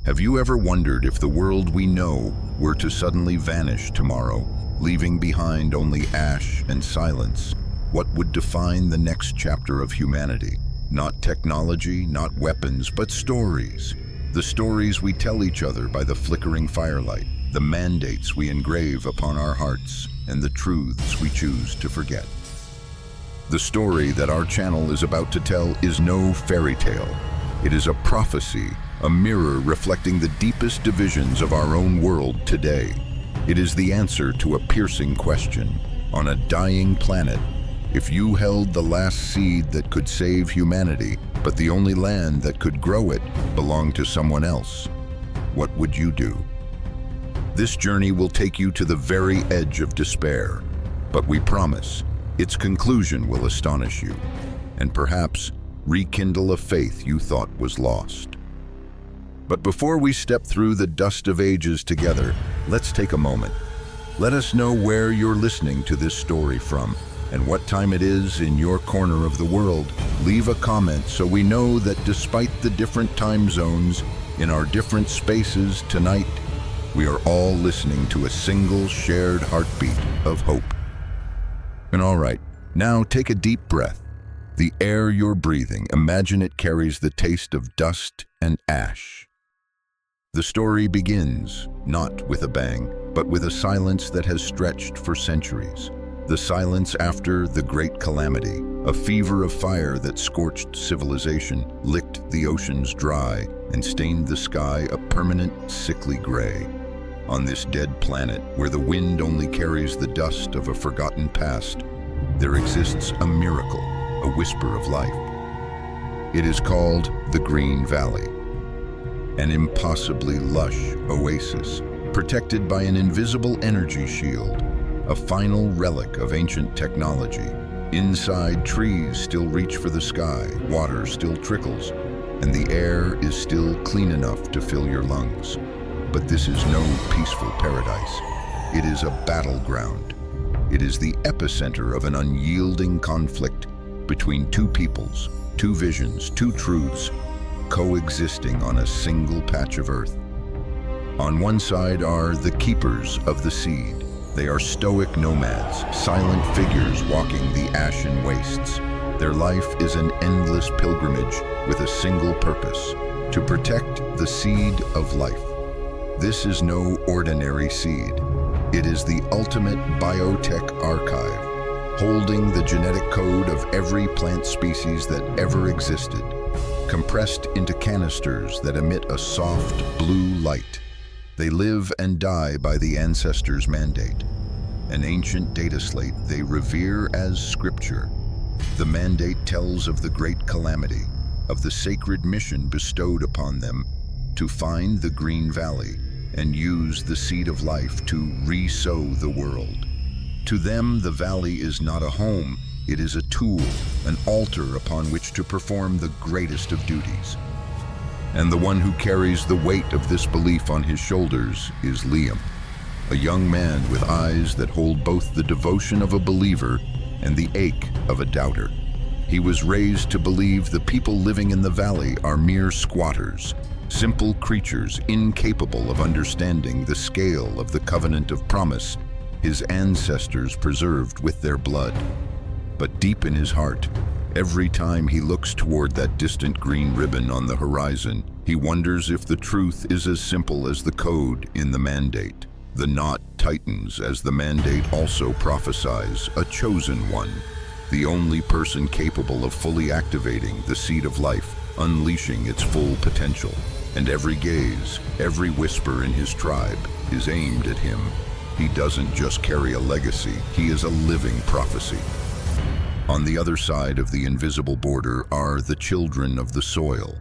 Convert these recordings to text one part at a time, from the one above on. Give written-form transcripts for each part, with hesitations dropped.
Have you ever wondered if the world we know were to suddenly vanish tomorrow, leaving behind only ash and silence? What would define the next chapter of humanity? Not technology, not weapons, but stories. The stories we tell each other by the flickering firelight, the mandates we engrave upon our hearts, and the truths we choose to forget. The story that our channel is about to tell is no fairy tale. It is a prophecy, a mirror reflecting the deepest divisions of our own world today. It is the answer to a piercing question. On a dying planet, if you held the last seed that could save humanity, but the only land that could grow it belonged to someone else, what would you do? This journey will take you to the very edge of despair, but we promise its conclusion will astonish you, and perhaps rekindle a faith you thought was lost. But before we step through the dust of ages together, let's take a moment. Let us know where you're listening to this story from, and what time it is in your corner of the world. Leave a comment so we know that despite the different time zones in our different spaces tonight, we are all listening to a single shared heartbeat of hope. And all right, now take a deep breath. The air you're breathing, imagine it carries the taste of dust and ash. The story begins, not with a bang, but with a silence that has stretched for centuries. The silence after the Great Calamity, a fever of fire that scorched civilization, licked the oceans dry, and stained the sky a permanent, sickly gray. On this dead planet, where the wind only carries the dust of a forgotten past, there exists a miracle, a whisper of life. It is called the Green Valley, an impossibly lush oasis, protected by an invisible energy shield, a final relic of ancient technology. Inside, trees still reach for the sky, water still trickles, and the air is still clean enough to fill your lungs. But this is no peaceful paradise. It is a battleground. It is the epicenter of an unyielding conflict between two peoples, two visions, two truths, coexisting on a single patch of earth. On one side are the keepers of the seed. They are stoic nomads, silent figures walking the ashen wastes. Their life is an endless pilgrimage with a single purpose: to protect the seed of life. This is no ordinary seed. It is the ultimate biotech archive, holding the genetic code of every plant species that ever existed, compressed into canisters that emit a soft blue light. They live and die by the ancestors' mandate, an ancient data slate they revere as scripture. The mandate tells of the Great Calamity, of the sacred mission bestowed upon them to find the Green Valley and use the seed of life to re-sow the world. To them, the valley is not a home, it is a tool, an altar upon which to perform the greatest of duties. And the one who carries the weight of this belief on his shoulders is Liam, a young man with eyes that hold both the devotion of a believer and the ache of a doubter. He was raised to believe the people living in the valley are mere squatters, simple creatures incapable of understanding the scale of the covenant of promise his ancestors preserved with their blood. But deep in his heart, every time he looks toward that distant green ribbon on the horizon, he wonders if the truth is as simple as the code in the mandate. The knot tightens as the mandate also prophesies a chosen one, the only person capable of fully activating the seed of life, unleashing its full potential. And every gaze, every whisper in his tribe is aimed at him. He doesn't just carry a legacy, he is a living prophecy. On the other side of the invisible border are the children of the soil.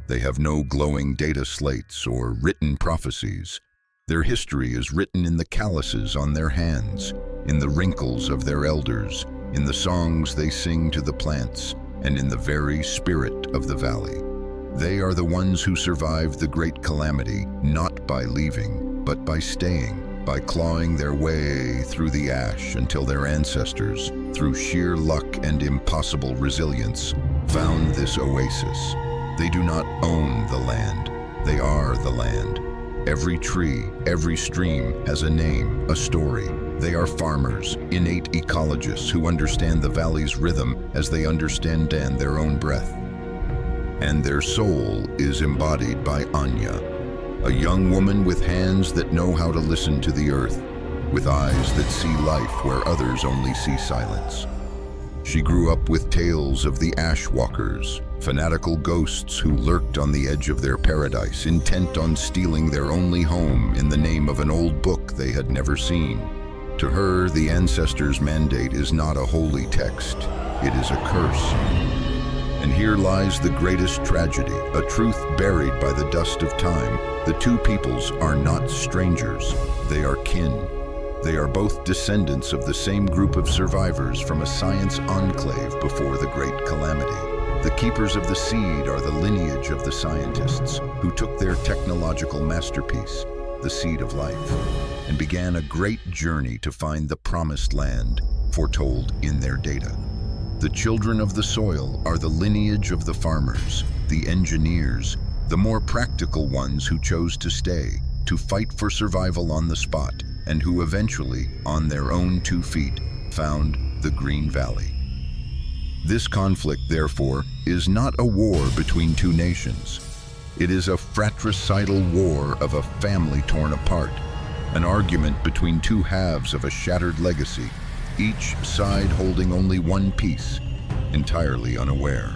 They have no glowing data slates or written prophecies. Their history is written in the calluses on their hands, in the wrinkles of their elders, in the songs they sing to the plants, and in the very spirit of the valley. They are the ones who survived the Great Calamity, not by leaving, but by staying, by clawing their way through the ash until their ancestors, through sheer luck and impossible resilience, found this oasis. They do not own the land, They are the land. Every tree, every stream has a name, a story. They are farmers, innate ecologists who understand the valley's rhythm as they understand their own breath. And their soul is embodied by Anya, a young woman with hands that know how to listen to the earth, with eyes that see life where others only see silence. She grew up with tales of the Ash Walkers, fanatical ghosts who lurked on the edge of their paradise, intent on stealing their only home in the name of an old book they had never seen. To her, the ancestors' mandate is not a holy text, it is a curse. And here lies the greatest tragedy, a truth buried by the dust of time. The two peoples are not strangers, they are kin. They are both descendants of the same group of survivors from a science enclave before the Great Calamity. The keepers of the seed are the lineage of the scientists who took their technological masterpiece, the seed of life, and began a great journey to find the promised land foretold in their data. The children of the soil are the lineage of the farmers, the engineers, the more practical ones who chose to stay, to fight for survival on the spot, and who eventually, on their own 2 feet, found the Green Valley. This conflict, therefore, is not a war between two nations. It is a fratricidal war of a family torn apart, an argument between two halves of a shattered legacy, each side holding only one piece, entirely unaware.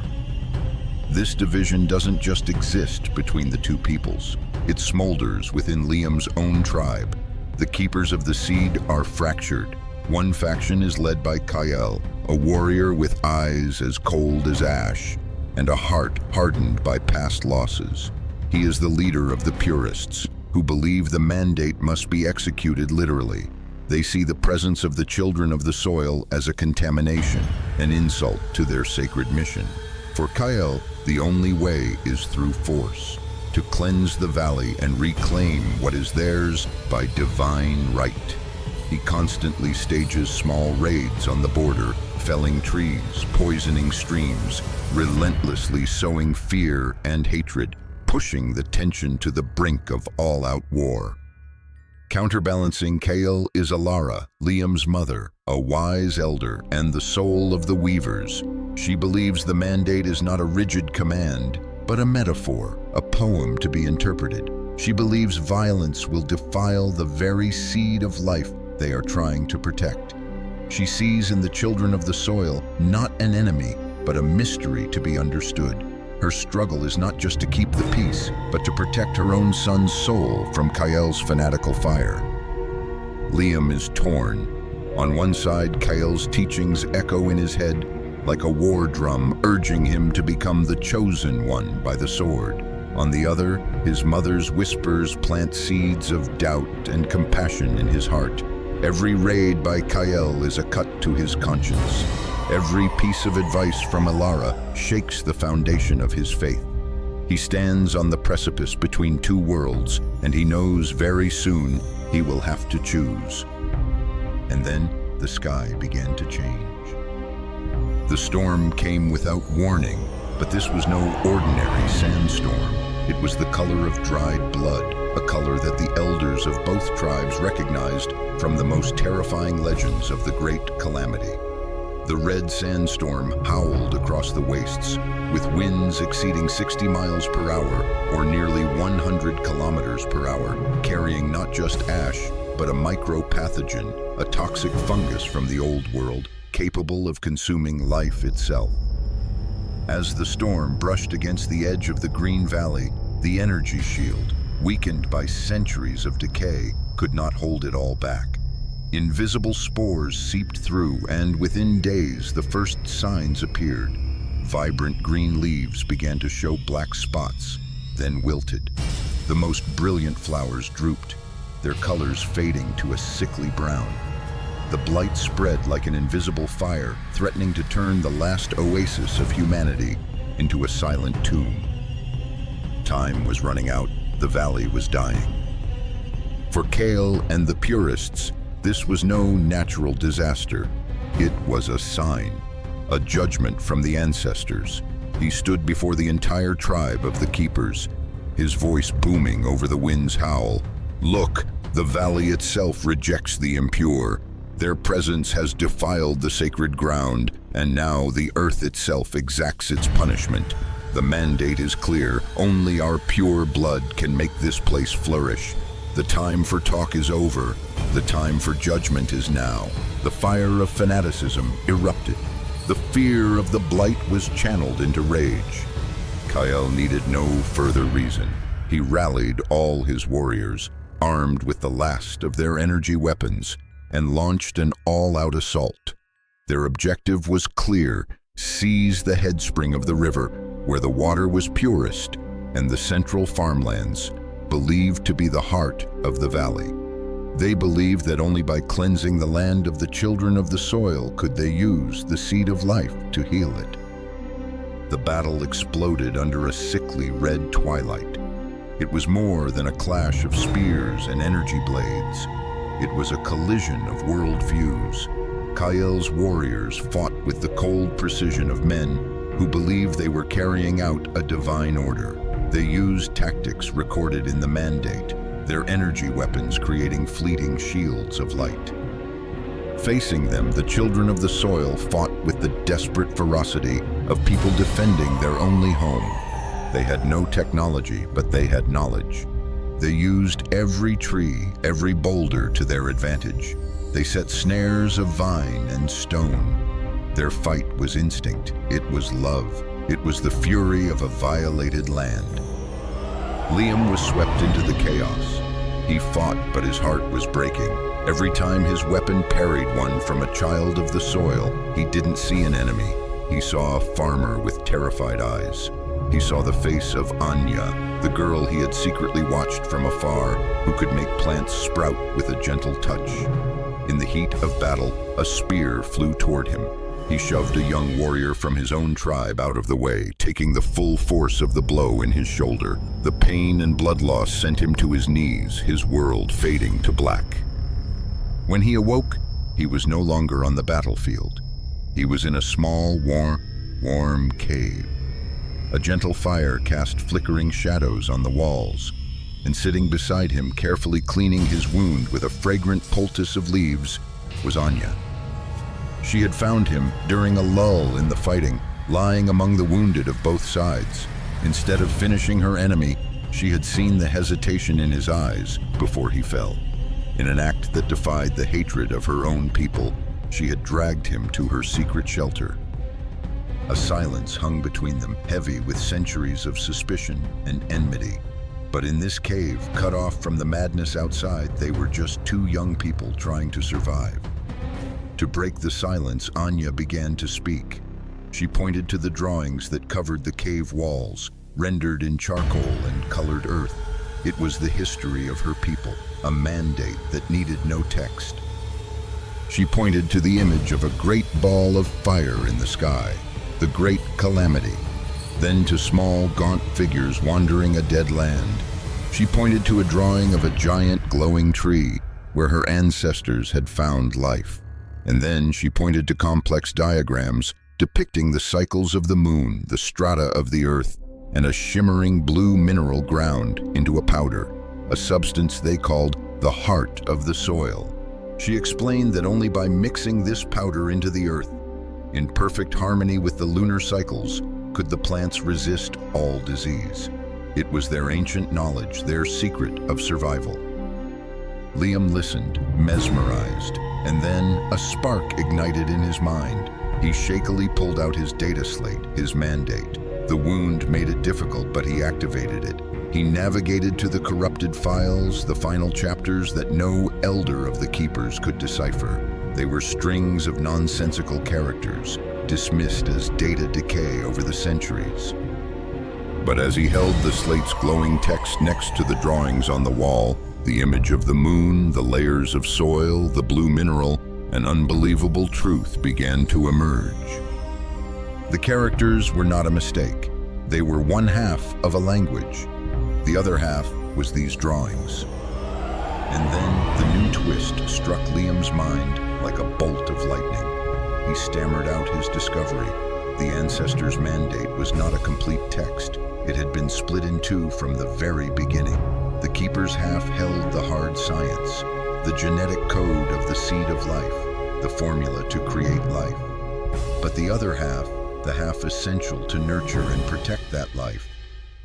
This division doesn't just exist between the two peoples, it smolders within Liam's own tribe. The keepers of the seed are fractured. One faction is led by Kael, a warrior with eyes as cold as ash, and a heart hardened by past losses. He is the leader of the purists, who believe the mandate must be executed literally. They see the presence of the children of the soil as a contamination, an insult to their sacred mission. For Kael, the only way is through force, to cleanse the valley and reclaim what is theirs by divine right. He constantly stages small raids on the border, felling trees, poisoning streams, relentlessly sowing fear and hatred, pushing the tension to the brink of all-out war. Counterbalancing Kael is Alara, Liam's mother, a wise elder and the soul of the Weavers. She believes the mandate is not a rigid command, but a metaphor, a poem to be interpreted. She believes violence will defile the very seed of life they are trying to protect. She sees in the children of the soil not an enemy, but a mystery to be understood. Her struggle is not just to keep the peace, but to protect her own son's soul from Kael's fanatical fire. Liam is torn. On one side, Kael's teachings echo in his head like a war drum, urging him to become the chosen one by the sword. On the other, his mother's whispers plant seeds of doubt and compassion in his heart. Every raid by Kael is a cut to his conscience. Every piece of advice from Alara shakes the foundation of his faith. He stands on the precipice between two worlds, and he knows very soon he will have to choose. And then the sky began to change. The storm came without warning, but this was no ordinary sandstorm. It was the color of dried blood, a color that the elders of both tribes recognized from the most terrifying legends of the Great Calamity. The red sandstorm howled across the wastes, with winds exceeding 60 miles per hour, or nearly 100 kilometers per hour, carrying not just ash, but a micropathogen, a toxic fungus from the old world, capable of consuming life itself. As the storm brushed against the edge of the Green Valley, the energy shield, weakened by centuries of decay, could not hold it all back. Invisible spores seeped through, and within days the first signs appeared. Vibrant green leaves began to show black spots, then wilted. The most brilliant flowers drooped, their colors fading to a sickly brown. The blight spread like an invisible fire, threatening to turn the last oasis of humanity into a silent tomb. Time was running out, the valley was dying. For Kael and the purists, this was no natural disaster. It was a sign, a judgment from the ancestors. He stood before the entire tribe of the Keepers, his voice booming over the wind's howl. "Look, the valley itself rejects the impure. Their presence has defiled the sacred ground, and now the earth itself exacts its punishment. The mandate is clear. Only our pure blood can make this place flourish. The time for talk is over. The time for judgment is now." The fire of fanaticism erupted. The fear of the blight was channeled into rage. Kyle needed no further reason. He rallied all his warriors, armed with the last of their energy weapons, and launched an all-out assault. Their objective was clear: seize the headspring of the river, where the water was purest, and the central farmlands, believed to be the heart of the valley. They believed that only by cleansing the land of the children of the soil could they use the seed of life to heal it. The battle exploded under a sickly red twilight. It was more than a clash of spears and energy blades. It was a collision of worldviews. Kael's warriors fought with the cold precision of men who believed they were carrying out a divine order. They used tactics recorded in the mandate, their energy weapons creating fleeting shields of light. Facing them, the children of the soil fought with the desperate ferocity of people defending their only home. They had no technology, but they had knowledge. They used every tree, every boulder to their advantage. They set snares of vine and stone. Their fight was instinct. It was love. It was the fury of a violated land. Liam was swept into the chaos. He fought, but his heart was breaking. Every time his weapon parried one from a child of the soil, he didn't see an enemy. He saw a farmer with terrified eyes. He saw the face of Anya, the girl he had secretly watched from afar, who could make plants sprout with a gentle touch. In the heat of battle, a spear flew toward him. He shoved a young warrior from his own tribe out of the way, taking the full force of the blow in his shoulder. The pain and blood loss sent him to his knees, his world fading to black. When he awoke, he was no longer on the battlefield. He was in a small, warm cave. A gentle fire cast flickering shadows on the walls, and sitting beside him, carefully cleaning his wound with a fragrant poultice of leaves, was Anya. She had found him during a lull in the fighting, lying among the wounded of both sides. Instead of finishing her enemy, she had seen the hesitation in his eyes before he fell. In an act that defied the hatred of her own people, she had dragged him to her secret shelter. A silence hung between them, heavy with centuries of suspicion and enmity. But in this cave, cut off from the madness outside, they were just two young people trying to survive. To break the silence, Anya began to speak. She pointed to the drawings that covered the cave walls, rendered in charcoal and colored earth. It was the history of her people, a mandate that needed no text. She pointed to the image of a great ball of fire in the sky, the Great Calamity, then to small, gaunt figures wandering a dead land. She pointed to a drawing of a giant glowing tree where her ancestors had found life. And then she pointed to complex diagrams depicting the cycles of the moon, the strata of the earth, and a shimmering blue mineral ground into a powder, a substance they called the heart of the soil. She explained that only by mixing this powder into the earth, in perfect harmony with the lunar cycles, could the plants resist all disease. It was their ancient knowledge, their secret of survival. Liam listened, mesmerized, and then a spark ignited in his mind. He shakily pulled out his data slate, his mandate. The wound made it difficult, but he activated it. He navigated to the corrupted files, the final chapters that no elder of the Keepers could decipher. They were strings of nonsensical characters, dismissed as data decay over the centuries. But as he held the slate's glowing text next to the drawings on the wall, the image of the moon, the layers of soil, the blue mineral, an unbelievable truth began to emerge. The characters were not a mistake. They were one half of a language. The other half was these drawings. And then the new twist struck Liam's mind like a bolt of lightning. He stammered out his discovery. The ancestors' mandate was not a complete text. It had been split in two from the very beginning. The keeper's half held the hard science, the genetic code of the seed of life, the formula to create life. But the other half, the half essential to nurture and protect that life,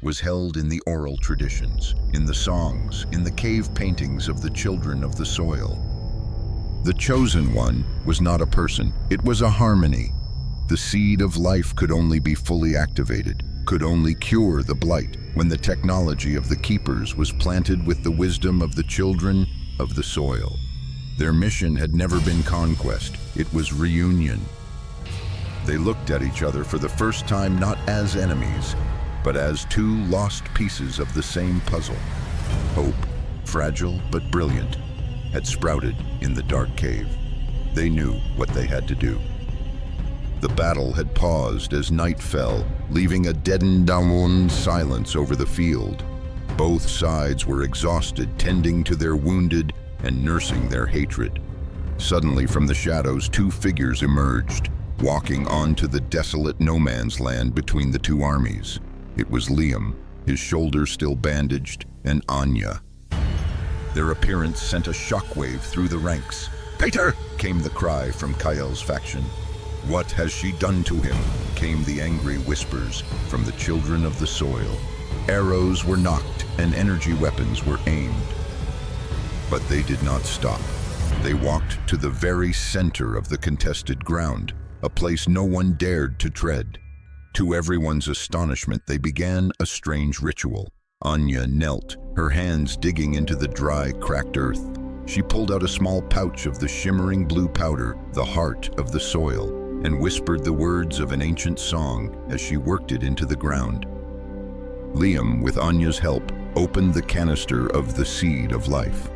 was held in the oral traditions, in the songs, in the cave paintings of the children of the soil. The chosen one was not a person, it was a harmony. The seed of life could only be fully activated, could only cure the blight when the technology of the keepers was planted with the wisdom of the children of the soil. Their mission had never been conquest, it was reunion. They looked at each other for the first time not as enemies, but as two lost pieces of the same puzzle. Hope, fragile but brilliant, had sprouted in the dark cave. They knew what they had to do. The battle had paused as night fell, leaving a deadened down silence over the field. Both sides were exhausted, tending to their wounded and nursing their hatred. Suddenly from the shadows, two figures emerged, walking onto the desolate no-man's land between the two armies. It was Liam, his shoulder still bandaged, and Anya. Their appearance sent a shockwave through the ranks. "Peter!" came the cry from Kyl's faction. "What has she done to him?" came the angry whispers from the children of the soil. Arrows were nocked and energy weapons were aimed. But they did not stop. They walked to the very center of the contested ground, a place no one dared to tread. To everyone's astonishment, they began a strange ritual. Anya knelt, her hands digging into the dry, cracked earth. She pulled out a small pouch of the shimmering blue powder, the heart of the soil, and whispered the words of an ancient song as she worked it into the ground. Liam, with Anya's help, opened the canister of the seed of life.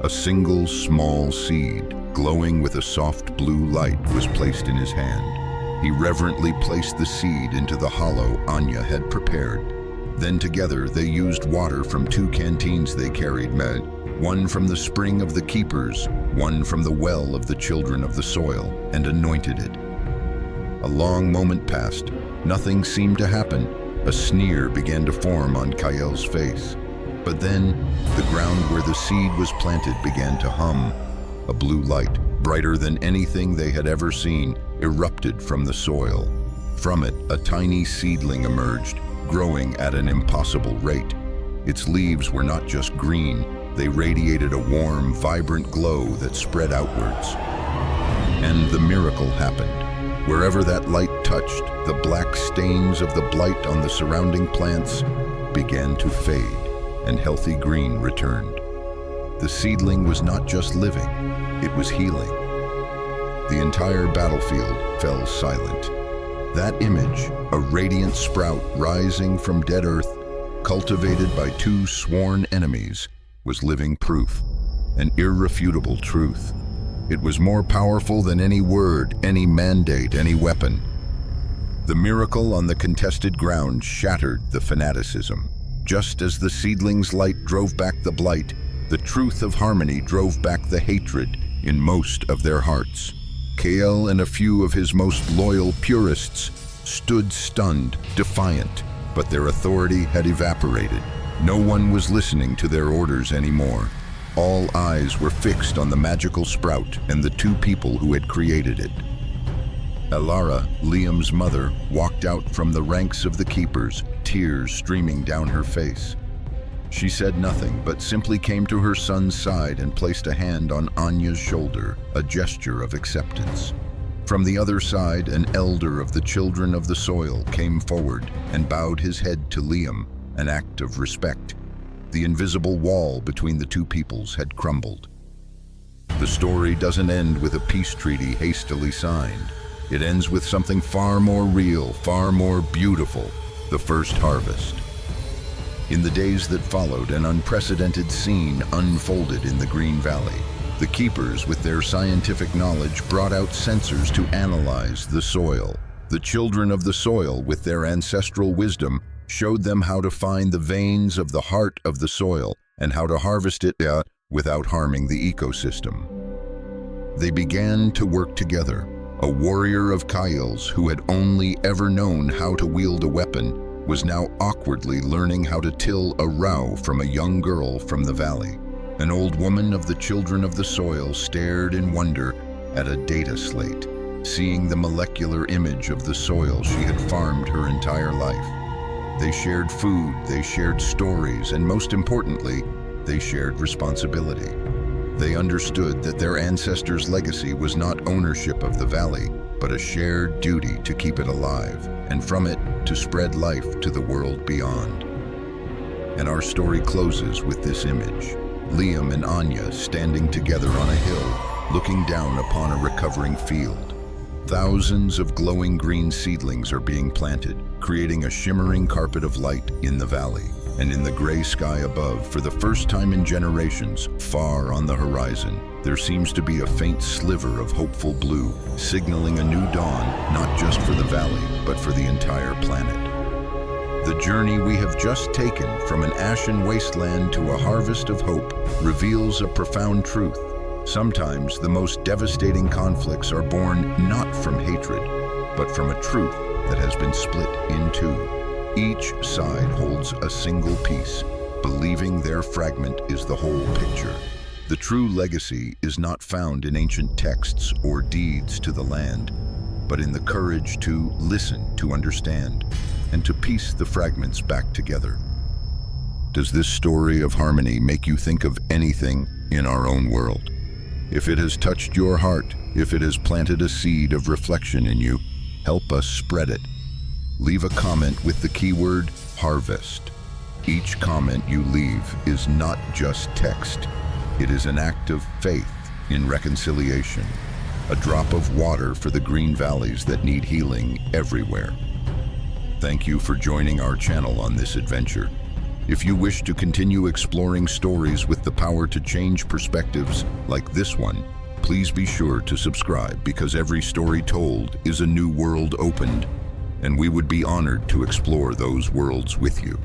A single small seed, glowing with a soft blue light, was placed in his hand. He reverently placed the seed into the hollow Anya had prepared. Then together they used water from two canteens they carried, one from the spring of the keepers, one from the well of the children of the soil, and anointed it. A long moment passed. Nothing seemed to happen. A sneer began to form on Kyl's face. But then, the ground where the seed was planted began to hum. A blue light, brighter than anything they had ever seen, erupted from the soil. From it, a tiny seedling emerged, growing at an impossible rate. Its leaves were not just green, they radiated a warm, vibrant glow that spread outwards. And the miracle happened. Wherever that light touched, the black stains of the blight on the surrounding plants began to fade, and healthy green returned. The seedling was not just living, it was healing. The entire battlefield fell silent. That image, a radiant sprout rising from dead earth, cultivated by two sworn enemies, was living proof, an irrefutable truth. It was more powerful than any word, any mandate, any weapon. The miracle on the contested ground shattered the fanaticism. Just as the seedling's light drove back the blight, the truth of harmony drove back the hatred in most of their hearts. Kael and a few of his most loyal purists stood stunned, defiant, but their authority had evaporated. No one was listening to their orders anymore. All eyes were fixed on the magical sprout and the two people who had created it. Alara, Liam's mother, walked out from the ranks of the keepers, tears streaming down her face. She said nothing, but simply came to her son's side and placed a hand on Anya's shoulder, a gesture of acceptance. From the other side, an elder of the children of the soil came forward and bowed his head to Liam, an act of respect. The invisible wall between the two peoples had crumbled. The story doesn't end with a peace treaty hastily signed. It ends with something far more real, far more beautiful, the first harvest. In the days that followed, an unprecedented scene unfolded in the Green Valley. The keepers, with their scientific knowledge, brought out sensors to analyze the soil. The children of the soil, with their ancestral wisdom, showed them how to find the veins of the heart of the soil and how to harvest it without harming the ecosystem. They began to work together. A warrior of Kyl's who had only ever known how to wield a weapon was now awkwardly learning how to till a row from a young girl from the valley. An old woman of the children of the soil stared in wonder at a data slate, seeing the molecular image of the soil she had farmed her entire life. They shared food, they shared stories, and most importantly, they shared responsibility. They understood that their ancestors' legacy was not ownership of the valley, but a shared duty to keep it alive, and from it to spread life to the world beyond. And our story closes with this image: Liam and Anya standing together on a hill, looking down upon a recovering field. Thousands of glowing green seedlings are being planted, creating a shimmering carpet of light in the valley. And in the gray sky above, for the first time in generations, far on the horizon, there seems to be a faint sliver of hopeful blue, signaling a new dawn, not just for the valley, but for the entire planet. The journey we have just taken from an ashen wasteland to a harvest of hope reveals a profound truth. Sometimes the most devastating conflicts are born not from hatred, but from a truth that has been split in two. Each side holds a single piece, believing their fragment is the whole picture. The true legacy is not found in ancient texts or deeds to the land, but in the courage to listen, to understand, and to piece the fragments back together. Does this story of harmony make you think of anything in our own world? If it has touched your heart, if it has planted a seed of reflection in you, help us spread it. Leave a comment with the keyword harvest. Each comment you leave is not just text. It is an act of faith in reconciliation, a drop of water for the green valleys that need healing everywhere. Thank you for joining our channel on this adventure. If you wish to continue exploring stories with the power to change perspectives like this one, please be sure to subscribe, because every story told is a new world opened, and we would be honored to explore those worlds with you.